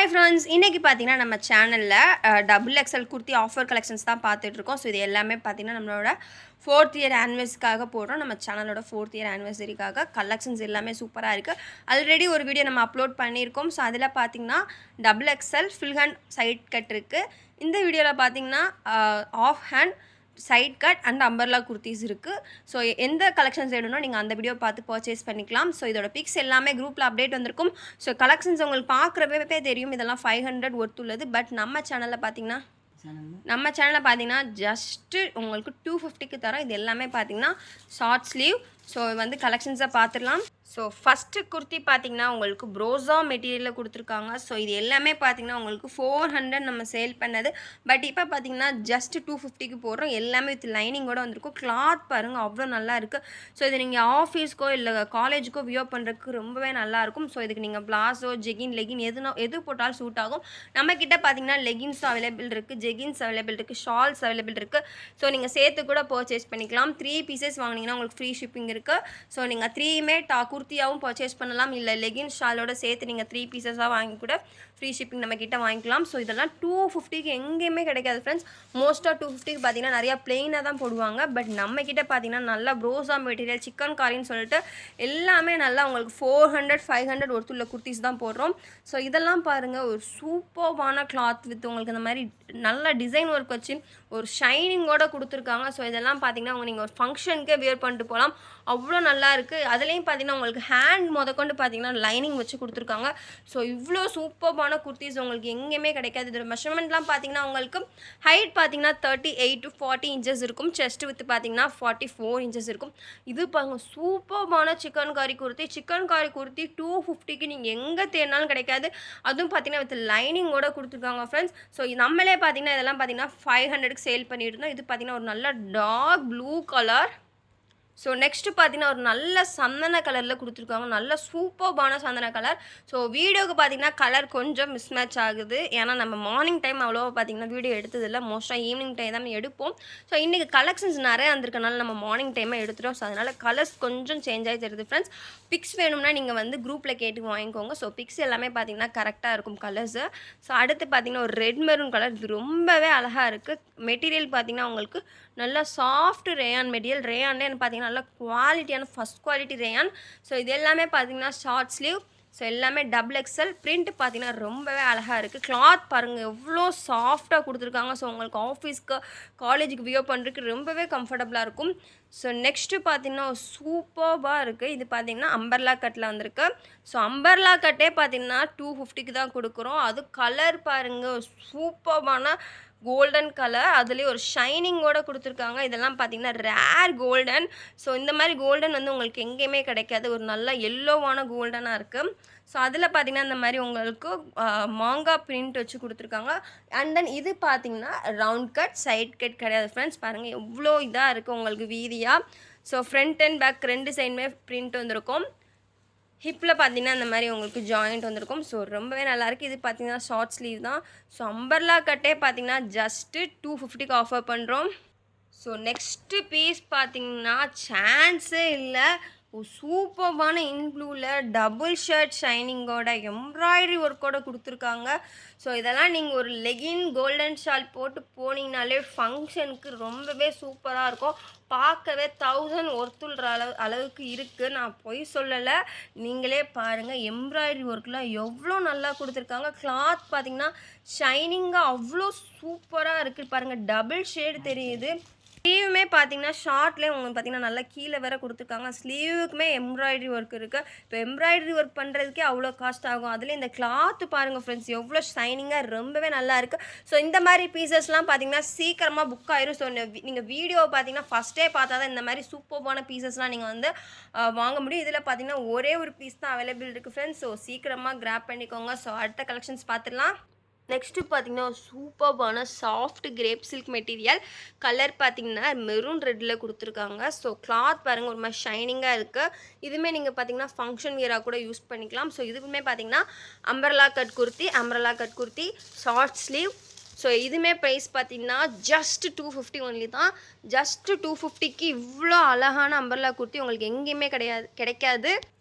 Hi friends, இன்றைக்கி பார்த்தீங்கன்னா நம்ம சேனலில் double XL kurti offer collections தான் பார்த்துட்ருக்கோம். ஸோ இது எல்லாமே பார்த்தீங்கன்னா நம்மளோட 4th இயர் ஆனிவர்சரிக்காக போடுறோம். நம்ம சேனலோட 4th இயர் ஆனிவர்சரிக்காக கலெக்ஷன்ஸ் எல்லாமே சூப்பராக இருக்குது. ஆல்ரெடி ஒரு வீடியோ நம்ம அப்லோட் பண்ணியிருக்கோம். ஸோ அதில் பார்த்தீங்கன்னா double XL full hand side cut இருக்குது. இந்த வீடியோவில் பார்த்தீங்கன்னா half hand side cut and umbrella kurtis இருக்குது. ஸோ எந்த கலெக்ஷன்ஸ் வேணும்னா நீங்கள் அந்த வீடியோ பார்த்து பர்ச்சேஸ் பண்ணிக்கலாம். ஸோ இதோட பிக்ஸ் எல்லாமே குரூப்பில் அப்டேட் வந்திருக்கும். ஸோ கலெக்ஷன்ஸ் உங்களுக்கு பார்க்குறப்பே தெரியும் இதெல்லாம் 500 ஒர்த் உள்ளது. பட் நம்ம சேனலில் பார்த்தீங்கன்னா ஜஸ்ட்டு உங்களுக்கு 250க்கு தரோம். இது எல்லாமே பார்த்தீங்கன்னா ஷார்ட் ஸ்லீவ். ஸோ வந்து கலெக்ஷன்ஸை பார்த்துடலாம். ஸோ ஃபஸ்ட்டு குர்த்தி பார்த்தீங்கன்னா உங்களுக்கு ப்ரோஸா மெட்டீரியலில் கொடுத்துருக்காங்க. ஸோ இது எல்லாமே பார்த்தீங்கன்னா உங்களுக்கு 400 நம்ம சேல் பண்ணது. பட் இப்போ பார்த்தீங்கன்னா ஜஸ்ட் 250க்கு போடுறோம். எல்லாமே வித் லைனிங்கோட வந்திருக்கும். கிளாத் பாருங்கள் அவ்வளோ நல்லா இருக்குது. ஸோ இது நீங்கள் ஆஃபீஸ்க்கோ இல்லை காலேஜுக்கோ வியர் பண்ணுறதுக்கு ரொம்பவே நல்லாயிருக்கும். ஸோ இதுக்கு நீங்கள் பிளாஸோ லெகின் எது போட்டாலும் சூட் ஆகும். நம்மக்கிட்ட பார்த்தீங்கன்னா லெகின்ஸ் அவைலபிள் இருக்குது, ஜெகின்ஸ் அவைலபிள் இருக்குது, ஷால்ஸ் அவைலபிள் இருக்குது. ஸோ நீங்கள் சேர்த்து கூட பர்ச்சேஸ் பண்ணிக்கலாம். 3 பீசஸ் வாங்கினீங்கன்னா உங்களுக்கு ஃப்ரீ ஷிப்பிங் இருக்குது. ஸோ நீங்கள் 3மே குர்த்தியாகவும் பர்ச்சேஸ் பண்ணலாம். இல்லை லெகின் ஷாலோட சேர்த்து நீங்கள் 3 பீசஸாக வாங்கி கூட ஃப்ரீ ஷிப்பிங் நம்ம கிட்ட வாங்கிக்கலாம். ஸோ இதெல்லாம் 250க்கு எங்கேயுமே கிடைக்காது ஃப்ரெண்ட்ஸ். மோஸ்ட்டாக 250க்கு பார்த்தீங்கன்னா நிறையா பிளெயினாக தான் போடுவாங்க. பட் நம்ம கிட்ட பார்த்தீங்கன்னா நல்லா ப்ரோஸா மெட்டீரியல் சிக்கன் காரின்னு சொல்லிட்டு எல்லாமே நல்லா உங்களுக்கு 400 500 ஒருத்துள்ள குர்த்திஸ் தான் போடுறோம். ஸோ இதெல்லாம் பாருங்கள் ஒரு சூப்பர்வான கிளாத் வித் உங்களுக்கு இந்த மாதிரி நல்ல டிசைன் ஒர்க் வச்சு ஒரு ஷைனிங்கோடு கொடுத்துருக்காங்க. ஸோ இதெல்லாம் பார்த்தீங்கன்னா நீங்கள் ஒரு ஃபங்க்ஷனுக்கே வியர் பண்ணிட்டு போகலாம். அவ்வளோ நல்லா இருக்குது. அதுலேயும் பார்த்தீங்கன்னா உங்களுக்கு ஹேண்ட் முதற்கொண்டு பார்த்தீங்கன்னா லைனிங் வச்சு கொடுத்துருக்காங்க. ஸோ இவ்வளோ சூப்பர்பான குர்த்திஸ் உங்களுக்கு எங்கேயுமே கிடைக்காது. இதோட மெஷர்மெண்ட்லாம் பார்த்தீங்கன்னா உங்களுக்கு ஹைட் பார்த்தீங்கன்னா 38 to 40 இன்ச்சஸ் இருக்கும். செஸ்ட் வித் பார்த்தீங்கன்னா 44 இன்ச்சஸ் இருக்கும். இது பாருங்கள் சூப்பர்பான சிக்கன் காரி குர்த்தி. 250க்கு நீங்கள் எங்கே தேடினாலும் கிடைக்காது. அதுவும் பார்த்தீங்கன்னா வித் லைனிங்கோட கொடுத்துருக்காங்க ஃப்ரெண்ட்ஸ். ஸோ நம்மளே பார்த்தீங்கன்னா இதெல்லாம் பார்த்தீங்கன்னா 500க்கு சேல் பண்ணிட்டு இருந்தோம். இது பார்த்தீங்கன்னா ஒரு நல்ல dark blue colour. So next பார்த்தீங்கன்னா ஒரு நல்ல சந்தன கலரில் கொடுத்துருக்காங்க. நல்ல சூப்பர்பான சந்தன கலர். ஸோ வீடியோக்கு பார்த்தீங்கன்னா கலர் கொஞ்சம் மிஸ்மேட்ச் ஆகுது. ஏன்னா நம்ம மார்னிங் டைம் அவ்வளோவா பார்த்தீங்கன்னா வீடியோ எடுத்ததில்லை. மோஸ்ட்டாக ஈவினிங் டைம் தான் எடுப்போம். ஸோ இன்றைக்கி கலெக்ஷன்ஸ் நிறையா வந்திருக்கனால நம்ம மார்னிங் டைமாக எடுத்துகிறோம். ஸோ அதனால் கலர்ஸ் கொஞ்சம் சேஞ்ச் ஆகி தருது ஃப்ரெண்ட்ஸ். பிக்ஸ் வேணும்னா நீங்கள் வந்து குரூப்பில் கேட்டு வாங்கிக்கோங்க. ஸோ பிக்ஸ் எல்லாமே பார்த்தீங்கன்னா கரெக்டாக இருக்கும் கலர்ஸு. ஸோ அடுத்து பார்த்தீங்கன்னா ஒரு ரெட் மெரூன் கலர். இது ரொம்பவே அழகாக இருக்குது. மெட்டீரியல் பார்த்தீங்கன்னா உங்களுக்கு நல்லா சாஃப்ட் ரேயான் மெட்டீரியல். ரேயான்லேயே பார்த்தீங்கன்னா நல்லா குவாலிட்டியான ஃபஸ்ட் குவாலிட்டி ரேயான். ஸோ இது எல்லாமே பார்த்தீங்கன்னா ஷார்ட் ஸ்லீவ். ஸோ எல்லாமே டபுள் எக்ஸல். பிரிண்ட் பார்த்தீங்கன்னா ரொம்பவே அழகாக இருக்குது. கிளாத் பாருங்கள் எவ்வளோ சாஃப்டாக கொடுத்துருக்காங்க. ஸோ உங்களுக்கு ஆஃபீஸ்க்கு காலேஜுக்கு வியர் பண்ணுறதுக்கு ரொம்பவே கம்ஃபர்டபுளாக இருக்கும். ஸோ நெக்ஸ்ட்டு பார்த்தீங்கன்னா சூப்பர்பாக இருக்குது. இது பார்த்தீங்கன்னா அம்பர்லா கட்டில் வந்திருக்கு. ஸோ அம்பர்லா கட்டே பார்த்தீங்கன்னா 250க்கு தான் கொடுக்குறோம். அது கலர் பாருங்கள் சூப்பர்பான கோல்டன் கலர். அதுலேயே ஒரு ஷைனிங்கோடு கொடுத்துருக்காங்க. இதெல்லாம் பார்த்தீங்கன்னா ரேர் கோல்டன். ஸோ இந்த மாதிரி கோல்டன் வந்து உங்களுக்கு எங்கேயுமே கிடைக்காது. ஒரு நல்ல எல்லோவான கோல்டனாக இருக்குது. ஸோ அதில் பார்த்தீங்கன்னா இந்த மாதிரி உங்களுக்கு மாங்காய் பிரிண்ட் வச்சு கொடுத்துருக்காங்க. அண்ட் தென் இது பார்த்தீங்கன்னா ரவுண்ட் கட் சைட் கட் கிடையாது ஃப்ரெண்ட்ஸ். பாருங்கள் எவ்வளோ இதாக இருக்குது உங்களுக்கு வீதியாக. ஸோ ஃப்ரண்ட் அண்ட் பேக் 2 சைடுமே பிரிண்ட் வந்திருக்கும். ஹிப்பில் பார்த்தீங்கன்னா இந்த மாதிரி உங்களுக்கு ஜாயிண்ட் வந்திருக்கும். ஸோ ரொம்பவே நல்லாயிருக்கு. இது பார்த்தீங்கன்னா ஷார்ட் ஸ்லீவ் தான். ஸோ அம்பர்லா கட்டே பார்த்தீங்கன்னா ஜஸ்ட்டு 250க்கு ஆஃபர் பண்ணுறோம். ஸோ நெக்ஸ்ட்டு பீஸ் பார்த்தீங்கன்னா சான்ஸே இல்லை. சூப்பர்பான இன்க்ளூவில் டபுள் ஷர்ட் ஷைனிங்கோட எம்ப்ராய்டரி ஒர்க்கோடு கொடுத்துருக்காங்க. ஸோ இதெல்லாம் நீங்கள் ஒரு லெகின் கோல்டன் ஷால் போட்டு போனீங்கனாலே ஃபங்க்ஷனுக்கு ரொம்பவே சூப்பராக இருக்கும். பார்க்கவே 1000 ஒர்த்துள்ற அளவுக்கு இருக்குது. நான் பொய் சொல்லலை, நீங்களே பாருங்கள். எம்ப்ராய்டரி ஒர்க்லாம் எவ்வளோ நல்லா கொடுத்துருக்காங்க. கிளாத் பார்த்திங்கன்னா ஷைனிங்காக அவ்வளோ சூப்பராக இருக்குது. பாருங்கள் டபுள் ஷேடு தெரியுது. ஸ்லீவுமே பார்த்தீங்கன்னா ஷார்ட்லேயே உங்களுக்கு பார்த்தீங்கன்னா நல்லா கீழே வேறு கொடுத்துருக்காங்க. ஸ்லீவுக்குமே எம்ப்ராய்டரி ஒர்க் இருக்குது. இப்போ எம்ப்ராய்டரி ஒர்க் பண்ணுறதுக்கே அவ்வளோ காஸ்ட் ஆகும். அதில் இந்த கிளாத்து பாருங்கள் ஃப்ரெண்ட்ஸ் எவ்வளோ ஷைனிங்காக ரொம்பவே நல்லா இருக்குது. ஸோ இந்த மாதிரி பீசஸ்லாம் பார்த்தீங்கன்னா சீக்கிரமாக புக் ஆயிரும். ஸோ நீங்கள் வீடியோவை பார்த்தீங்கன்னா ஃபஸ்ட்டே பார்த்தா தான் இந்த மாதிரி சூப்பர்பான பீசஸ்லாம் நீங்கள் வந்து வாங்க முடியும். இதில் பார்த்தீங்கன்னா ஒரே ஒரு பீஸ் தான் அவைலபிள் இருக்குது ஃப்ரெண்ட்ஸ். ஸோ சீக்கிரமாக கிராப் பண்ணிக்கோங்க. ஸோ அடுத்த கலெக்ஷன்ஸ் பார்த்துடலாம். நெக்ஸ்ட்டு பார்த்தீங்கன்னா சூப்பர்பான soft crepe silk material. Colour பார்த்தீங்கன்னா மெரூன் ரெட்டில் கொடுத்துருக்காங்க. ஸோ கிளாத் பாருங்கள் ஒரு மாதிரி ஷைனிங்காக இருக்குது. இதுவுமே நீங்கள் பார்த்தீங்கன்னா ஃபங்க்ஷன் வியராக கூட யூஸ் பண்ணிக்கலாம். ஸோ இதுவுமே பார்த்தீங்கன்னா umbrella cut kurti short sleeve. So இதுவுமே ப்ரைஸ் பார்த்தீங்கன்னா ஜஸ்ட் 250 ஒன்லி தான். ஜஸ்ட்டு 250க்கு இவ்வளோ அழகான அம்பர்லா குர்த்தி உங்களுக்கு எங்கேயுமே கிடைக்காது.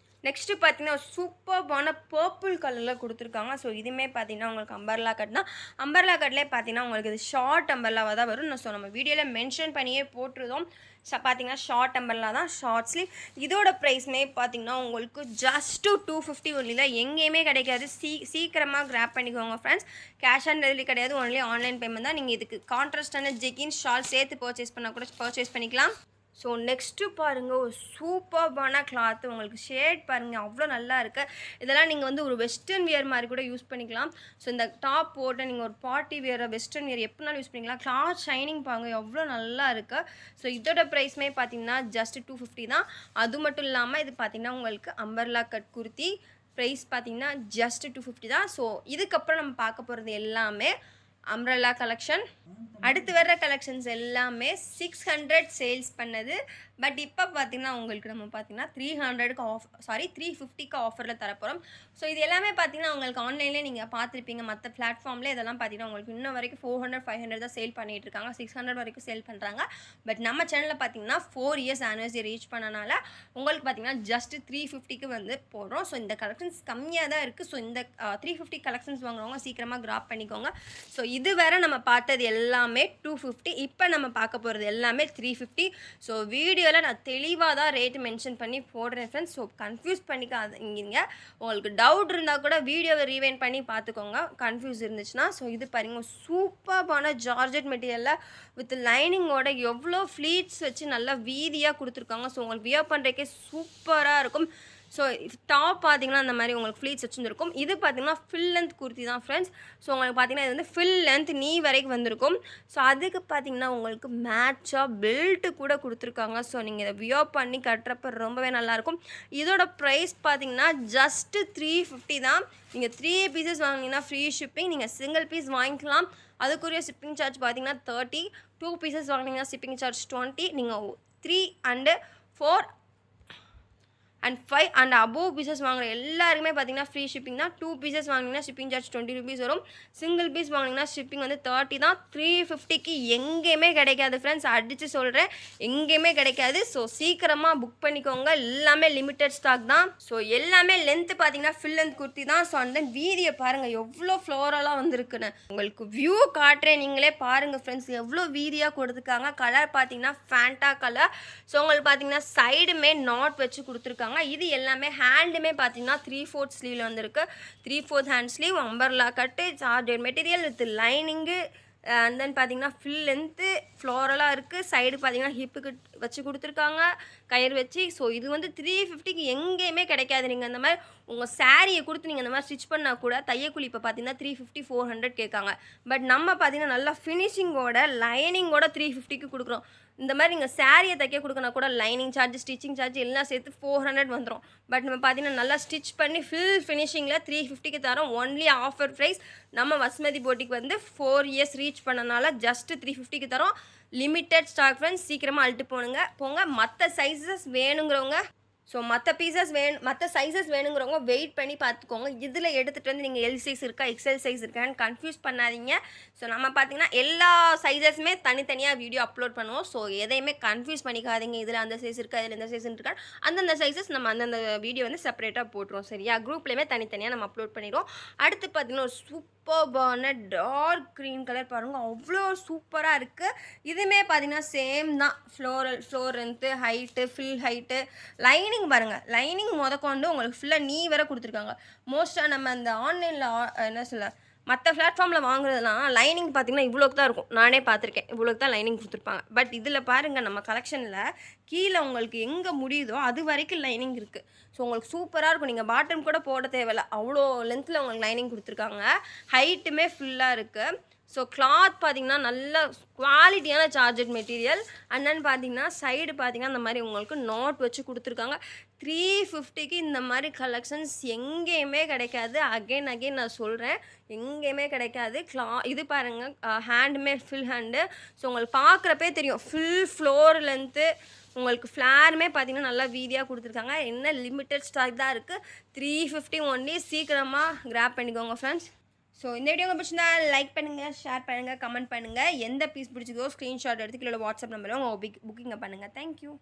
நெக்ஸ்ட்டு பார்த்தீங்கன்னா சூப்பர்பான பர்பிள் கலரில் கொடுத்துருக்காங்க. ஸோ இதுவுமே பார்த்தீங்கன்னா உங்களுக்கு அம்பர்லா கட்னா அம்பர்லா கட்லேயே பார்த்தீங்கன்னா உங்களுக்கு இது ஷார்ட் அம்பர்லாவாக தான் வரும். ஸோ நம்ம வீடியோவில் மென்ஷன் பண்ணியே போட்டிருந்தோம். பார்த்தீங்கன்னா ஷார்ட் அம்பர்லா தான், ஷார்ட் ஸ்லீவ். இதோட ப்ரைஸ்மே பார்த்தீங்கன்னா உங்களுக்கு ஜஸ்ட்டு 250 ஒன்லி தான், எங்கேயுமே கிடைக்காது. சீக்கிரமாக கிராப் பண்ணிக்கோங்க ஃப்ரெண்ட்ஸ். கேஷ் ஆன் டெலிவரி கிடையாது, ஒன்லி ஆன்லைன் பேமெண்ட் தான். நீங்கள் இதுக்கு கான்ட்ராஸ்டான ஜெகின் ஷால் சேர்த்து பர்ச்சேஸ் பண்ணால் கூட பர்ச்சேஸ் பண்ணிக்கலாம். ஸோ நெக்ஸ்ட்டு பாருங்கள், ஒரு சூப்பர்பான கிளாத்து. உங்களுக்கு ஷேட் பாருங்கள் அவ்வளோ நல்லா இருக்குது. இதெல்லாம் நீங்கள் வந்து ஒரு வெஸ்டர்ன் வியர் மாதிரி கூட யூஸ் பண்ணிக்கலாம். ஸோ இந்த டாப் போட்டு நீங்கள் ஒரு பார்ட்டி வியர், வெஸ்டர்ன் வியர் எப்படினாலும் யூஸ் பண்ணிக்கலாம். கிளாத் ஷைனிங் பாருங்கள் எவ்வளோ நல்லா இருக்குது. ஸோ இதோட ப்ரைஸ்மே பார்த்தீங்கன்னா ஜஸ்ட் 250 தான். அது மட்டும் இல்லாமல் இது பார்த்தீங்கன்னா உங்களுக்கு அம்பர்லா கட் குர்த்தி ப்ரைஸ் பார்த்தீங்கன்னா ஜஸ்ட் 250 தான். ஸோ இதுக்கப்புறம் நம்ம பார்க்க போகிறது எல்லாமே அம்ப்ரெல்லா கலெக்ஷன். அடுத்து வர்ற கலெக்ஷன்ஸ் எல்லாமே 600 சேல்ஸ் பண்ணது. பட் இப்போ பார்த்தீங்கன்னா உங்களுக்கு நம்ம பார்த்தீங்கன்னா 300க்கு 350க்கு ஆஃபரில் தரப்போகிறோம். ஸோ இது எல்லாமே பார்த்தீங்கன்னா உங்களுக்கு ஆன்லைன்லேயே நீங்கள் பார்த்துருப்பீங்க. மற்ற பிளாட்ஃபார்மில் இதெல்லாம் பார்த்தீங்கன்னா உங்களுக்கு இன்னும் வரைக்கும் 400 500 தான் சேல் பண்ணிகிட்டு இருக்காங்க. 600 வரைக்கும் சேல் பண்ணுறாங்க. பட் நம்ம சேனலில் பார்த்தீங்கன்னா 4 இயர்ஸ் ஆனிவர்சரி ரீச் பண்ணனால உங்களுக்கு பார்த்தீங்கன்னா ஜஸ்ட் 350க்கு வந்து போடுறோம். ஸோ இந்த கலெக்ஷன்ஸ் கம்மியாக தான் இருக்குது. ஸோ இந்த 350 கலெக்ஷன்ஸ் வாங்குறவங்க சீக்கிரமாக கிராப் பண்ணிக்கோங்க. ஸோ இது வேறு நம்ம பார்த்தது எல்லாமே 250. இப்போ நம்ம பார்க்க போகிறது எல்லாமே 350. ஸோ வீடியோவில் நான் தெளிவாக தான் ரேட்டு மென்ஷன் பண்ணி போடுறேன் ஃப்ரெண்ட்ஸ். ஸோ கன்ஃபியூஸ் பண்ணிக்காதீங்க. உங்களுக்கு டவுட் இருந்தால் கூட வீடியோவை ரீவைண்ட் பண்ணி பார்த்துக்கோங்க கன்ஃபியூஸ் இருந்துச்சுன்னா. ஸோ இது பாருங்கள், சூப்பர்பான ஜார்ஜெட் மெட்டீரியலில் வித் லைனிங்கோட எவ்வளோ ஃப்ளீட்ஸ் வச்சு நல்லா வீதியாக கொடுத்துருக்காங்க. ஸோ உங்களுக்கு வியர் பண்ணுறதுக்கே சூப்பராக இருக்கும். ஸோ டாப் பார்த்தீங்கன்னா அந்த மாதிரி உங்களுக்கு ஃப்ளீட்ஸ் வச்சுருக்கும். இது பார்த்தீங்கன்னா ஃபில் லென்த் குர்த்தி தான் ஃப்ரெண்ட்ஸ். ஸோ உங்களுக்கு பார்த்தீங்கன்னா இது வந்து ஃபில் லென்த் நீ வரைக்கும் வந்திருக்கும். ஸோ அதுக்கு பார்த்தீங்கன்னா உங்களுக்கு மேட்சாக பெல்ட்டு கூட கொடுத்துருக்காங்க. ஸோ நீங்கள் இதை வியர் பண்ணி கட்டுறப்ப ரொம்பவே நல்லாயிருக்கும். இதோட ப்ரைஸ் பார்த்தீங்கன்னா ஜஸ்ட்டு 350 தான். நீங்கள் 3 பீசஸ் வாங்கினீங்கன்னா ஃப்ரீ ஷிப்பிங். நீங்கள் சிங்கிள் பீஸ் வாங்கிக்கலாம், அதுக்குரிய ஷிப்பிங் சார்ஜ் பார்த்தீங்கன்னா 30. 2 பீசஸ் வாங்கினீங்கன்னா ஷிப்பிங் சார்ஜ் 20. நீங்கள் 3 and 4 and 5 and above pieces வாங்குற எல்லாருக்குமே பார்த்தீங்கன்னா ஃப்ரீ ஷிப்பிங் தான். 2 பீசஸ் வாங்கினீங்கன்னா ஷிப்பிங் சார்ஜ் 20 rupees வரும். சிங்கிள் பீஸ் வாங்கினீங்கன்னா ஷிப்பிங் வந்து 30 தான். 350க்கு எங்கேயுமே கிடைக்காது ஃப்ரெண்ட்ஸ், அடித்து சொல்கிறேன், எங்கேயுமே கிடைக்காது. ஸோ சீக்கிரமாக புக் பண்ணிக்கோங்க, எல்லாமே லிமிட்டட் ஸ்டாக் தான். ஸோ எல்லாமே லென்த்து பார்த்தீங்கன்னா ஃபில் லென்த் குர்த்தி தான். ஸோ அந்த வீதியை பாருங்கள் எவ்வளோ ஃப்ளோரலாக வந்திருக்குன்னு. உங்களுக்கு வியூ காட்டுறேன், நீங்களே பாருங்கள் ஃப்ரெண்ட்ஸ் எவ்வளோ வீதியாக கொடுத்துருக்காங்க. கலர் பார்த்தீங்கன்னா ஃபேண்டா கலர். ஸோ உங்களுக்கு பார்த்தீங்கன்னா சைடுமே நாட் வச்சு கொடுத்துருக்காங்க. இது எல்லாமே ஹேண்டுமே பார்த்தீங்கன்னா 3/4 ஸ்லீவில் வந்திருக்கு. 3/4 hand sleeve, umbrella cut, charger material with lining. And then பார்த்தீங்கன்னா ஃபில் லென்த்து ஃப்ளோரலாக இருக்குது. சைடு பார்த்தீங்கன்னா ஹிப்புக்கு வச்சு கொடுத்துருக்காங்க கயிறு வச்சு. ஸோ இது வந்து 350க்கு எங்கேயுமே கிடைக்காது. நீங்கள் அந்த மாதிரி உங்கள் சாரியை கொடுத்து நீங்கள் அந்த மாதிரி ஸ்டிச் பண்ணால் கூட தையக்கூலி இப்போ பார்த்தீங்கன்னா 350 400 கேட்காங்க. பட் நம்ம பார்த்தீங்கன்னா நல்லா ஃபினிஷிங்கோட லைனிங்கோட 350க்கு கொடுக்குறோம். இந்த மாதிரி நீங்கள் சாரியை தைக்க கொடுக்கணும் கூட லைனிங் சார்ஜ், ஸ்டிச்சிங் சார்ஜ் எல்லாம் சேர்த்து 400 வந்துடும். பட் நம்ம பார்த்தீங்கன்னா நல்லா ஸ்டிச் பண்ணி ஃபினிஷிங்கில் 350க்கு தரோம். Only offer price. நம்ம வசுமதி போட்டிக்கு வந்து 4 இயர்ஸ் ரீச் பண்ணனால ஜஸ்ட்டு 350க்கு தரோம். லிமிட்டட் ஸ்டாக் ஃப்ரெண்ட்ஸ், சீக்கிரமாக அழுட்டு போங்க. மற்ற சைஸஸ் வேணுங்கிறவங்க, ஸோ மற்ற சைஸஸ் வேணுங்கிறவங்க வெயிட் பண்ணி பார்த்துக்கோங்க. இதில் எடுத்துகிட்டு வந்து நீங்கள் எல் சைஸ் இருக்கா எக்ஸல் சைஸ் இருக்கான்னு கன்ஃபியூஸ் பண்ணாதீங்க. ஸோ நம்ம பார்த்தீங்கன்னா எல்லா சைஸஸுமே தனித்தனியாக வீடியோ அப்லோட் பண்ணுவோம். ஸோ எதையுமே கன்ஃபியூஸ் பண்ணிக்காதீங்க. இதில் அந்த சைஸ் இருக்கா, இதில் இந்த சைஸ் இருக்கா, அந்தந்த சைஸஸ் நம்ம அந்தந்த வீடியோ வந்து செப்பரேட்டாக போட்டுருவோம். சரியா, குரூப்லேயுமே தனித்தனியாக நம்ம அப்லோட் பண்ணிடுவோம். அடுத்து பார்த்தீங்கன்னா ஒரு சூப்பர்பான டார்க் க்ரீன் கலர் பாருங்கள், அவ்வளோ சூப்பராக இருக்குது. இதுவுமே பார்த்தீங்கன்னா சேம் தான். Floor length, height, fill height, lining பாருங்கள், லைனிங் முதற்கொண்டு உங்களுக்கு ஃபுல்லாக நீ வேற கொடுத்துருக்காங்க. மோஸ்ட்டாக நம்ம அந்த ஆன்லைனில் என்ன சொல்ல மற்ற பிளாட்ஃபார்மில் வாங்குறதுலாம் லைனிங் பார்த்திங்கன்னா இவ்வளோக்கு தான் இருக்கும். நானே பார்த்துருக்கேன், இவ்வளோக்கு தான் லைனிங் கொடுத்துருப்பாங்க. பட் இதில் பாருங்கள், நம்ம கலெக்ஷனில் கீழே உங்களுக்கு எங்கே முடியுதோ அது வரைக்கும் லைனிங் இருக்குது. ஸோ உங்களுக்கு சூப்பராக இருக்கும். நீங்கள் பாட்டம் கூட போட தேவையில்லை, அவ்வளோ லென்த்தில் உங்களுக்கு லைனிங் கொடுத்துருக்காங்க. ஹைட்டுமே ஃபுல்லாக இருக்குது. ஸோ கிளாத் பார்த்திங்கன்னா நல்ல குவாலிட்டியான சார்ஜட் மெட்டீரியல். அண்ட் தென் பார்த்திங்கன்னா சைடு பார்த்திங்கன்னா இந்த மாதிரி உங்களுக்கு நாட் வச்சு கொடுத்துருக்காங்க. 350க்கு இந்த மாதிரி கலெக்ஷன்ஸ் எங்கேயுமே கிடைக்காது. அகெயின் நான் சொல்கிறேன், எங்கேயுமே கிடைக்காது. இது பாருங்கள், ஹேண்டுமே ஃபில் ஹேண்டு. ஸோ உங்களுக்கு பார்க்குறப்பே தெரியும் ஃபுல் ஃப்ளோர் லென்த்து. உங்களுக்கு ஃப்ளாருமே பார்த்திங்கன்னா நல்லா வீதியாக கொடுத்துருக்காங்க. என்ன லிமிட்டட் ஸ்டாக் தான் இருக்குது. 350 ஒன்லி. சீக்கிரமாக கிராப் பண்ணிக்கோங்க ஃப்ரெண்ட்ஸ். ஸோ இந்த வீடியோ உங்களுக்கு பிடிச்சிருந்தா லைக் பண்ணுங்கள், ஷேர் பண்ணுங்கள், கமெண்ட் பண்ணுங்கள். எந்த பீஸ் பிடிச்சிக்கோ ஸ்க்ரீன்ஷாட் எடுத்து கீழே வாட்ஸ்அப் நம்பரில் உங்கள் புக்கிங்கை பண்ணுங்கள். தேங்க்யூ.